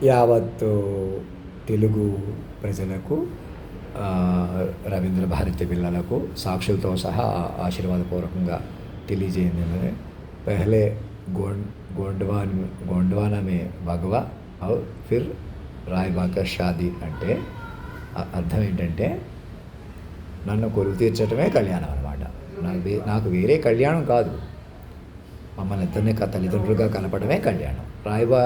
యావత్తు తెలుగు ప్రజలకు, రవీంద్ర భారతి పిల్లలకు సాక్షులతో సహా ఆశీర్వాదపూర్వకంగా తెలియజేయండి. పహలే గోండ్వానా మే భగవా ఔర్ ఫిర్ రాయ్ బాకర్ షాదీ అంటే అర్థం ఏంటంటే నన్ను కొలువు తీర్చడమే కళ్యాణం అనమాట. నాకు వేరే కళ్యాణం కాదు, మమ్మల్ని ఇద్దరిని తల్లిదండ్రులుగా కలపడమే కళ్యాణం. రాయబా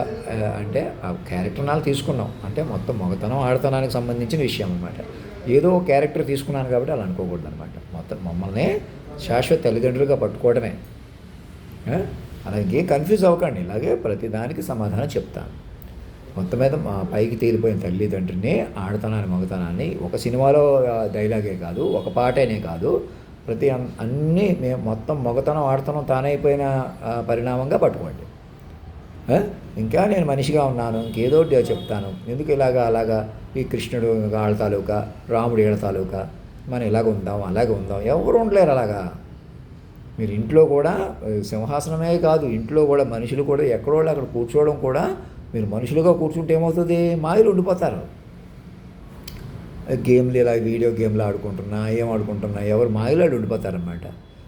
అంటే ఆ క్యారెక్టర్ నాలు తీసుకున్నాం అంటే మొత్తం మగతనం ఆడతనానికి సంబంధించిన విషయం అనమాట. ఏదో ఒక క్యారెక్టర్ తీసుకున్నాను కాబట్టి అలా అనుకోకూడదు అనమాట. మొత్తం మమ్మల్ని శాశ్వత తల్లిదండ్రులుగా పట్టుకోవడమే. అలాగే కన్ఫ్యూజ్ అవ్వకండి, ఇలాగే ప్రతిదానికి సమాధానం చెప్తాను. మొత్తం మీద మా పైకి తేలిపోయిన తల్లిదండ్రిని, ఆడతనాన్ని మగతనాన్ని ఒక సినిమాలో డైలాగే కాదు, ఒక పాటనే కాదు, అన్నీ మేము మొత్తం మగతనం ఆడతనం తానైపోయిన పరిణామంగా పట్టుకోండి. ఇంకా నేను మనిషిగా ఉన్నాను, ఇంకేదో చెప్తాను, ఎందుకు అలాగా ఈ కృష్ణుడు ఆళ్ళ తాలూకా, రాముడు ఏళ్ళ తాలూకా, మనం ఇలాగ ఉందాం అలాగే ఉందాం, ఎవరు ఉండలేరు అలాగా. మీరు ఇంట్లో కూడా సింహాసనమే కాదు, ఇంట్లో కూడా మనుషులు కూడా ఎక్కడో అక్కడ కూర్చోవడం కూడా, మీరు మనుషులుగా కూర్చుంటే ఏమవుతుంది, మాయలు ఉండిపోతారు. గేమ్లు ఇలా వీడియో గేమ్లు ఆడుకుంటున్నా ఏం ఆడుకుంటున్నా ఎవరు మాయలాడు ఉండిపోతారనమాట.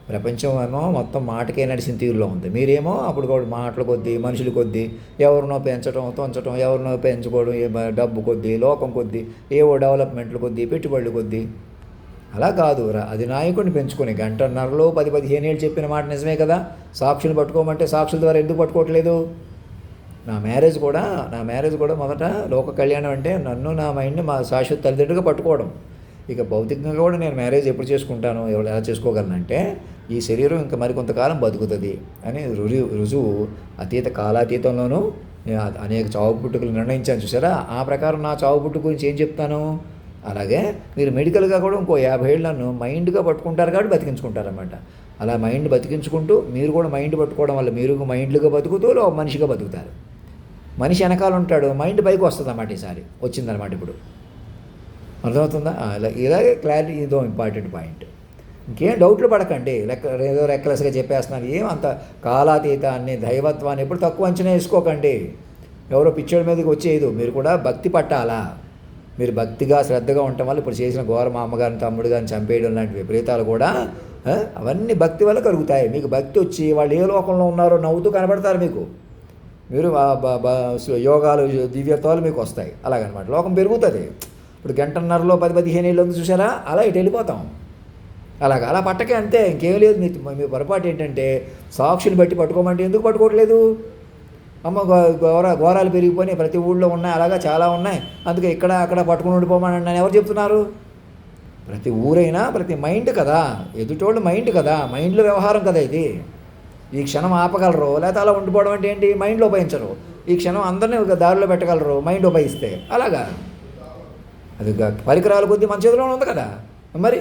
ప్రపంచం ఏమో మొత్తం మాటకే నడిచిన తీరులో ఉంది, మీరేమో అప్పుడు కూడా మాటల కొద్దీ మనుషుల కొద్దీ ఎవరినో పెంచడం తొంచడం, ఎవరినో పెంచుకోవడం, డబ్బు కొద్దీ లోకం కొద్దీ, ఏవో డెవలప్మెంట్ల కొద్దీ పెట్టుబడుల కొద్దీ. అలా కాదు, అది నాయకుడిని పెంచుకొని గంటన్నరలో 10-15 ఏళ్ళు చెప్పిన మాట నిజమే కదా. సాక్షులు పట్టుకోమంటే సాక్షుల ద్వారా ఎందుకు పట్టుకోవట్లేదు? నా మ్యారేజ్ కూడా మొదట లోక కళ్యాణం అంటే నన్ను నా మైండ్ని మా శాశ్వత తల్లిదండ్రులుగా పట్టుకోవడం. ఇక భౌతికంగా కూడా నేను మ్యారేజ్ ఎప్పుడు చేసుకుంటాను, ఎలా చేసుకోగలనంటే ఈ శరీరం ఇంకా మరికొంతకాలం బతుకుతుంది అని రుజువు కాలాతీతంలోనూ అనేక చావు పుట్టుకలు నిర్ణయించాను చూసారా. ఆ ప్రకారం నా చావు పుట్టుక గురించి ఏం చెప్తాను. అలాగే మీరు మెడికల్గా కూడా ఇంకో 50 ఏళ్ళు నన్ను మైండ్గా పట్టుకుంటారు కాబట్టి బతికించుకుంటారన్నమాట. అలా మైండ్ బతికించుకుంటూ మీరు కూడా మైండ్ పట్టుకోవడం వల్ల మీరు మైండ్లుగా బతుకుతూ మనిషిగా బతుకుతారు. మనిషి వెనకాల ఉంటాడు, మైండ్ పైకి వస్తుంది అన్నమాట. ఈసారి వచ్చిందనమాట. ఇప్పుడు అర్థమవుతుందా? ఇలాగే క్లారిటీ, ఇదో ఇంపార్టెంట్ పాయింట్. ఇంకేం డౌట్లు పడకండి. ఏదో రెక్లెస్గా చెప్పేస్తున్నాను, ఏమంత కాలాతీతాన్ని దైవత్వాన్ని ఎప్పుడు తక్కువ అంచనా వేసుకోకండి. ఎవరో పిచ్చోడి మీదకి వచ్చేది, మీరు కూడా భక్తి పట్టాలా. మీరు భక్తిగా శ్రద్ధగా ఉండటం వల్ల ఇప్పుడు చేసిన ఘోర మా అమ్మగారిని తమ్ముడు గారిని చంపేయడం లాంటి విపరీతాలు కూడా అవన్నీ భక్తి వల్ల కలుగుతాయి. మీకు భక్తి వచ్చి వాళ్ళు ఏ లోకంలో ఉన్నారో నవ్వుతూ కనబడతారు మీకు. మీరు యోగాలు దివ్యత్వాలు మీకు వస్తాయి. అలాగనమాట లోకం పెరుగుతుంది. ఇప్పుడు గంటన్నరలో 10-15 ఏళ్ళు ఉంది చూసారా, అలా ఇటు వెళ్ళిపోతాం. అలా పట్టకే, అంతే, ఇంకేం లేదు. మీ పొరపాటు ఏంటంటే సాక్షులు బట్టి పట్టుకోమంటే ఎందుకు పట్టుకోవట్లేదు? అమ్మ ఘోరాలు పెరిగిపోయినాయి, ప్రతి ఊళ్ళో ఉన్నాయి, అలాగా చాలా ఉన్నాయి, అందుకే ఇక్కడ అక్కడ పట్టుకుని ఉండిపోమని నన్ను ఎవరు చెప్తున్నారు? ప్రతి ఊరైనా ప్రతి మైండ్ కదా, ఎదుటోళ్ళు మైండ్ కదా, మైండ్లో వ్యవహారం కదా ఇది. ఈ క్షణం ఆపగలరు, లేకపోతే అలా ఉండిపోవడం అంటే ఏంటి, మైండ్లో ఉపయోగించరు. ఈ క్షణం అందరినీ దారిలో పెట్టగలరు మైండ్ ఉపయోగిస్తే. అలాగా అది పరికరాల కొద్దీ మన చేతిలోనే ఉంది కదా. మరి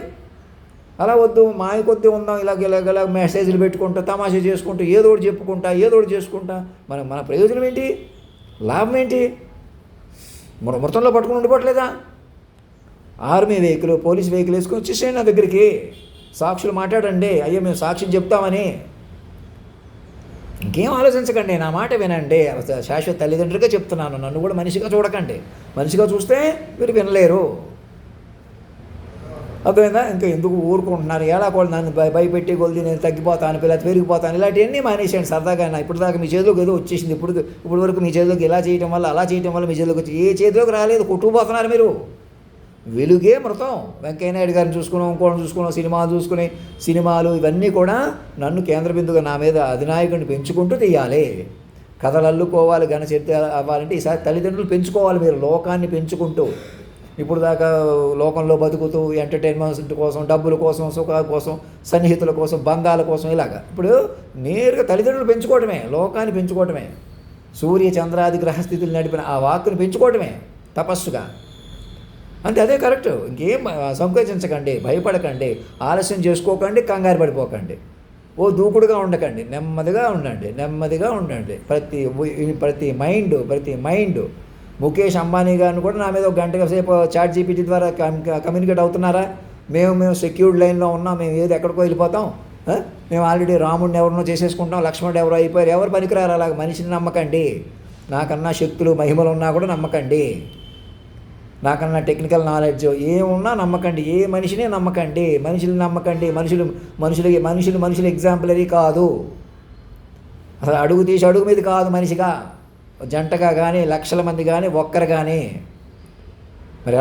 అలా వద్దు, మాయ కొద్దీ ఉందాం, ఇలాగ మెసేజ్లు పెట్టుకుంటా, తమాషా చేసుకుంటూ, ఏదో ఒకటి చేసుకుంటా మన ప్రయోజనం ఏంటి, లాభం ఏంటి? మృతంలో పట్టుకుని ఉండిపోవట్లేదా? ఆర్మీ వెహికల్, పోలీస్ వెహికల్ వేసుకొని వచ్చేసేయండి నా దగ్గరికి, సాక్షులు మాట్లాడండి, అయ్యో మేము సాక్ష్యం చెప్తామని. ఇంకేం ఆలోచించకండి, నా మాట వినండి. శాశ్వత తల్లిదండ్రులుగా చెప్తున్నాను, నన్ను కూడా మనిషిగా చూడకండి. మనిషిగా చూస్తే మీరు వినలేరు. అర్థమైందా? ఇంకా ఎందుకు ఊరుకుంటున్నారు? ఎలా కూడా నన్ను భయపెట్టి కొద్ది నేను తగ్గిపోతాను, పిల్లలు పెరిగిపోతాను, ఇలాంటివన్నీ మానేసేయండి సరదాగా. ఇప్పుడు దాకా మీ చేతిలోకి ఏదో వచ్చేసింది, ఇప్పుడు వరకు మీ చేతిలోకి ఇలా చేయడం వల్ల అలా చేయడం వల్ల మీ చేతిలోకి వచ్చి ఏ చేతిలోకి రాలేదు, కొట్టుకుపోతున్నారు మీరు. వెలుగే మృతం. వెంకయ్య నాయుడు గారిని చూసుకున్నాం, ఇంకోటి చూసుకున్నాం, సినిమాలు ఇవన్నీ కూడా నన్ను కేంద్ర బిందుగా నా మీద అధినాయకుడిని పెంచుకుంటూ తీయాలి. కథలు అల్లుకోవాలి, ఘనచరిత్ర అవ్వాలంటే ఈసారి తల్లిదండ్రులు పెంచుకోవాలి. మీరు లోకాన్ని పెంచుకుంటూ ఇప్పుడు దాకా లోకంలో బతుకుతూ ఎంటర్టైన్మెంట్ కోసం, డబ్బుల కోసం, సుఖాల కోసం, సన్నిహితుల కోసం, బంధాల కోసం, ఇలాగా ఇప్పుడు నేరుగా తల్లిదండ్రులు పెంచుకోవడమే, లోకాన్ని పెంచుకోవడమే. సూర్య చంద్రాది గ్రహస్థితులు నడిపిన ఆ వాక్కుని పెంచుకోవడమే తపస్సుగా. అంటే అదే కరెక్ట్. ఇంకేం సంకోచించకండి, భయపడకండి, ఆలస్యం చేసుకోకండి, కంగారు పడిపోకండి, దూకుడుగా ఉండకండి, నెమ్మదిగా ఉండండి. ప్రతి మైండ్ ముఖేష్ అంబానీ గారిని కూడా నా మీద ఒక గంట సేపు చాట్ జీపీటీ ద్వారా కమ్యూనికేట్ అవుతున్నారా? మేము సెక్యూర్డ్ లైన్లో ఉన్నాం, మేము ఏది ఎక్కడికో వెళ్ళిపోతాం, మేము ఆల్రెడీ రాముడిని ఎవరినో చేసేసుకుంటాం, లక్ష్మణుడు ఎవరో అయిపోయారు, ఎవరు పనికిరారు. అలాగ మనిషిని నమ్మకండి. నాకన్నా శక్తులు మహిమలు ఉన్నా కూడా నమ్మకండి, నాకన్నా టెక్నికల్ నాలెడ్జ్ ఏమున్నా నమ్మకండి, ఏ మనిషిని నమ్మకండి, మనుషులు నమ్మకండి. మనుషులు ఎగ్జాంపులరీ కాదు. అసలు అడుగు తీసి అడుగు మీద కాదు మనిషిగా, జంటగా కానీ లక్షల మంది కానీ ఒక్కరు కానీ. మరి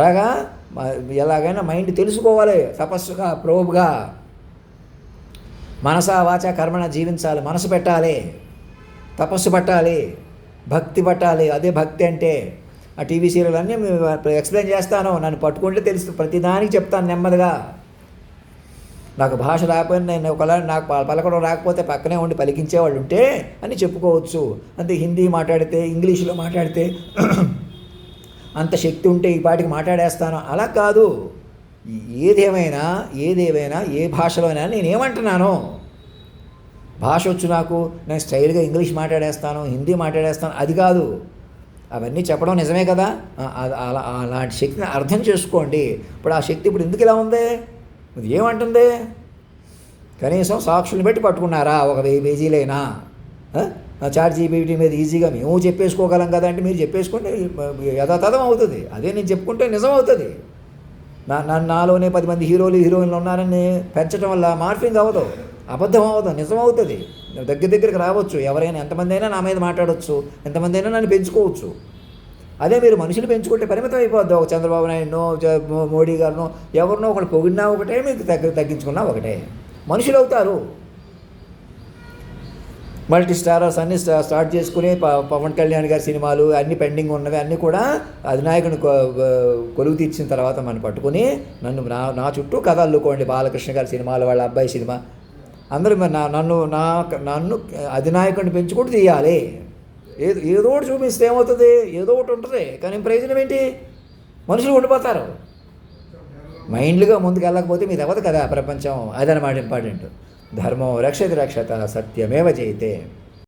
ఎలాగైనా మైండ్ తెలుసుకోవాలి, తపస్సుగా ప్రోబ్గా మనసా వాచా కర్మణ జీవించాలి. మనసు పెట్టాలి, తపస్సు పట్టాలి, భక్తి పట్టాలి. అదే భక్తి అంటే. ఆ టీవీ సీరియల్ అన్నీ ఎక్స్ప్లెయిన్ చేస్తాను, నన్ను పట్టుకుంటే తెలుసు, ప్రతిదానికి చెప్తాను నెమ్మదిగా. నాకు భాష రాకపోయినా నేను ఒకవేళ నాకు పలకడం రాకపోతే పక్కనే ఉండి పలికించేవాళ్ళు ఉంటే అని చెప్పుకోవచ్చు. అంతే హిందీ మాట్లాడితే, ఇంగ్లీష్లో మాట్లాడితే అంత శక్తి ఉంటే ఈ పాటికి మాట్లాడేస్తాను. అలా కాదు. ఏదేమైనా ఏ భాషలో అయినా నేనేమంటున్నాను, భాష వచ్చు నాకు, నేను స్టైల్గా ఇంగ్లీష్ మాట్లాడేస్తాను, హిందీ మాట్లాడేస్తాను, అది కాదు. అవన్నీ చెప్పడం నిజమే కదా. అలాంటి శక్తిని అర్థం చేసుకోండి. ఇప్పుడు ఆ శక్తి ఇప్పుడు ఎందుకు ఇలా ఉంది, ఇది ఏమంటుంది? కనీసం సాక్షుల్ని పెట్టి పట్టుకున్నారా? ఒక 1000 పేజీలైనా ChatGPT మీద ఈజీగా మేము చెప్పేసుకోగలం కదా అంటే మీరు చెప్పేసుకుంటే యథాతథం అవుతుంది. అదే నేను చెప్పుకుంటే నిజం అవుతుంది. నాలోనే 10 మంది హీరోయిన్లు ఉన్నారని పెంచడం వల్ల మార్ఫింగ్ అవ్వదు, అబద్ధం అవ్వదు, నిజం అవుతుంది. దగ్గరికి రావచ్చు, ఎవరైనా ఎంతమంది అయినా నా మీద మాట్లాడవచ్చు, ఎంతమంది అయినా నన్ను పెంచుకోవచ్చు. అదే మీరు మనుషులు పెంచుకుంటే పరిమితం అయిపోద్ది. ఒక చంద్రబాబు నాయుడునో మోడీ గారినో ఎవరినో ఒకటి పొగిడినా ఒకటే, మీకు తగ్గించుకున్నా ఒకటే. మనుషులు అవుతారు. మల్టీ స్టారర్స్ అన్నీ స్టార్ట్ చేసుకుని పవన్ కళ్యాణ్ గారి సినిమాలు అన్నీ పెండింగ్ ఉన్నవి అన్నీ కూడా అధినాయకుని కొలువు తీర్చిన తర్వాత మనం పట్టుకుని నా చుట్టూ కథ అల్లుకోండి. బాలకృష్ణ గారి సినిమాలు, వాళ్ళ అబ్బాయి సినిమా, అందరూ నన్ను అధినాయకుడిని పెంచుకుంటూ తీయాలి. ఏదో ఒకటి చూపిస్తే ఏమవుతుంది, ఏదో ఒకటి ఉంటుంది. కానీ ప్రయోజనం ఏంటి? మనుషులు ఉండిపోతారు. మైండ్లుగా ముందుకు వెళ్ళకపోతే మీరు అవ్వదు కదా ప్రపంచం. అదనమాట ఇంపార్టెంట్. ధర్మం రక్షతి రక్షత, సత్యమేవ జయతే.